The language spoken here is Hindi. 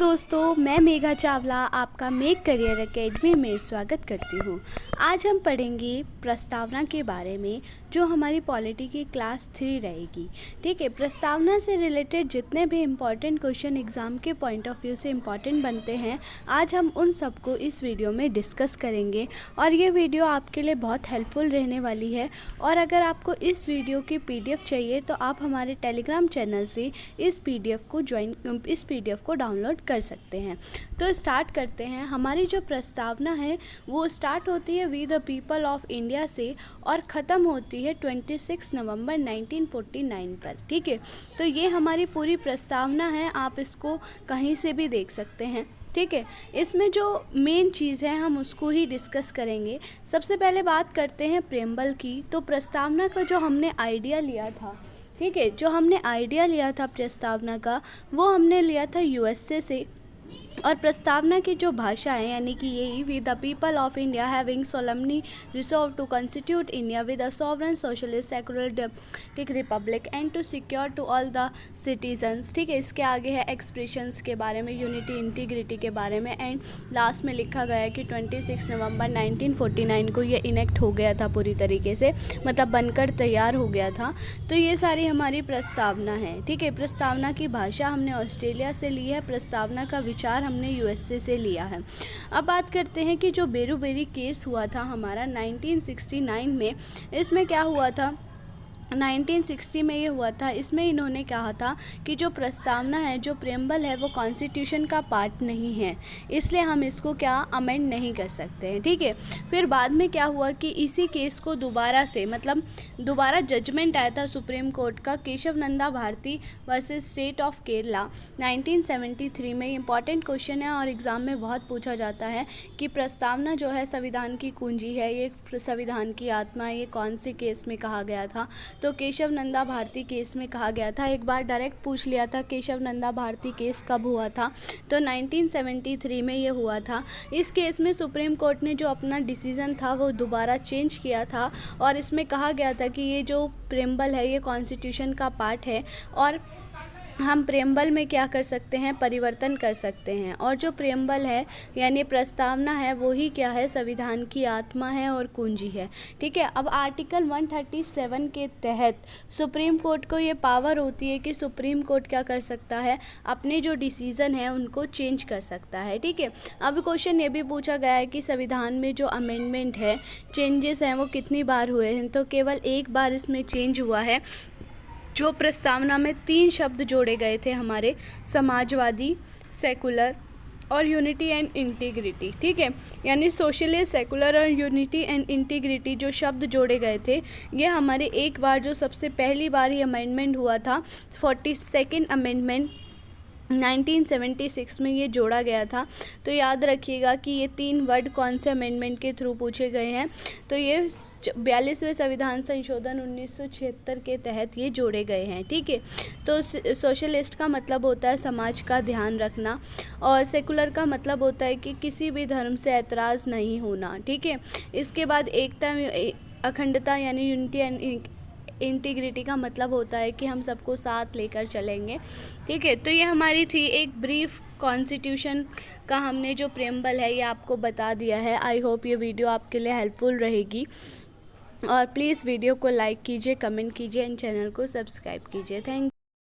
दोस्तों, मैं मेघा चावला आपका मेक करियर एकेडमी में स्वागत करती हूँ। आज हम पढ़ेंगे प्रस्तावना के बारे में, जो हमारी पॉलिटी की क्लास 3 रहेगी। ठीक है, प्रस्तावना से रिलेटेड जितने भी इम्पॉर्टेंट क्वेश्चन एग्ज़ाम के पॉइंट ऑफ व्यू से इम्पॉर्टेंट बनते हैं, आज हम उन सबको इस वीडियो में डिस्कस करेंगे और ये वीडियो आपके लिए बहुत हेल्पफुल रहने वाली है। और अगर आपको इस वीडियो की PDF चाहिए तो आप हमारे टेलीग्राम चैनल से इस PDF को डाउनलोड कर सकते हैं। तो स्टार्ट करते हैं। हमारी जो प्रस्तावना है वो स्टार्ट होती है we the people of India से और ख़त्म होती है 26 नवंबर 1949 पर। ठीक है, तो ये हमारी पूरी प्रस्तावना है, आप इसको कहीं से भी देख सकते हैं। ठीक है, इसमें जो मेन चीज़ है हम उसको ही डिस्कस करेंगे। सबसे पहले बात करते हैं प्रेम्बल की। तो प्रस्तावना का जो हमने आइडिया लिया था, ठीक है, जो हमने आइडिया लिया था प्रस्तावना का, वो हमने लिया था USA से। और प्रस्तावना की जो भाषा है यानी कि यही we the people of India having solemnly resolved to constitute India with a sovereign socialist secular democratic republic and to secure to all the citizens. ठीक है, इसके आगे है एक्सप्रेशंस के बारे में, यूनिटी इंटीग्रिटी के बारे में, एंड लास्ट में लिखा गया है कि 26 नवंबर 1949 को ये इनेक्ट हो गया था पूरी तरीके से, मतलब बनकर तैयार हो गया था। तो ये सारी हमारी प्रस्तावना है। ठीक है, प्रस्तावना की भाषा हमने ऑस्ट्रेलिया से ली है, प्रस्तावना का विचार हमने USA से लिया है। अब बात करते हैं कि जो बेरूबेरी केस हुआ था हमारा 1969 में, इसमें क्या हुआ था, 1960 में ये हुआ था। इसमें इन्होंने कहा था कि जो प्रस्तावना है, जो प्रेम्बल है, वो कॉन्स्टिट्यूशन का पार्ट नहीं है, इसलिए हम इसको क्या अमेंड नहीं कर सकते हैं। ठीक है, फिर बाद में क्या हुआ कि इसी केस को दोबारा से, मतलब दोबारा जजमेंट आया था सुप्रीम कोर्ट का, Kesavananda Bharati versus State of Kerala 1973 में। इंपॉर्टेंट क्वेश्चन है और एग्ज़ाम में बहुत पूछा जाता है कि प्रस्तावना जो है संविधान की कुंजी है, ये संविधान की आत्मा है, ये कौन से केस में कहा गया था। तो केशव नंदा भारती केस में कहा गया था। एक बार डायरेक्ट पूछ लिया था केशव नंदा भारती केस कब हुआ था, तो 1973 में ये हुआ था। इस केस में सुप्रीम कोर्ट ने जो अपना डिसीज़न था वो दोबारा चेंज किया था और इसमें कहा गया था कि ये जो प्रेम्बल है ये कॉन्स्टिट्यूशन का पार्ट है और हम प्रेम्बल में क्या कर सकते हैं, परिवर्तन कर सकते हैं। और जो प्रेम्बल है यानी प्रस्तावना है वो ही क्या है, संविधान की आत्मा है और कुंजी है। ठीक है, अब आर्टिकल 137 के तहत सुप्रीम कोर्ट को ये पावर होती है कि सुप्रीम कोर्ट क्या कर सकता है, अपने जो डिसीज़न है उनको चेंज कर सकता है। ठीक है, अब क्वेश्चन ये भी पूछा गया है कि संविधान में जो अमेंडमेंट है, चेंजेस हैं, वो कितनी बार हुए हैं, तो केवल एक बार इसमें चेंज हुआ है। जो प्रस्तावना में 3 शब्द जोड़े गए थे हमारे, समाजवादी, सेकुलर और यूनिटी एंड इंटीग्रिटी। ठीक है, यानी सोशलिस्ट, सेकुलर और यूनिटी एंड इंटीग्रिटी जो शब्द जोड़े गए थे, ये हमारे एक बार जो सबसे पहली बार ही अमेंडमेंट हुआ था, 42nd अमेंडमेंट 1976 में ये जोड़ा गया था। तो याद रखिएगा कि ये 3 वर्ड कौन से अमेंडमेंट के थ्रू पूछे गए हैं, तो ये 42वें संविधान संशोधन 1976 के तहत ये जोड़े गए हैं। ठीक है, तो सोशलिस्ट का मतलब होता है समाज का ध्यान रखना और सेकुलर का मतलब होता है कि किसी भी धर्म से ऐतराज़ नहीं होना। ठीक है, इसके बाद एकता, अखंडता यानी यूनिटी एंड इंटीग्रिटी का मतलब होता है कि हम सबको साथ लेकर चलेंगे। ठीक है, तो ये हमारी थी एक ब्रीफ कॉन्स्टिट्यूशन का, हमने जो प्रेम्बल है ये आपको बता दिया है। आई होप ये वीडियो आपके लिए हेल्पफुल रहेगी और प्लीज़ वीडियो को लाइक कीजिए, कमेंट कीजिए एंड चैनल को सब्सक्राइब कीजिए। थैंक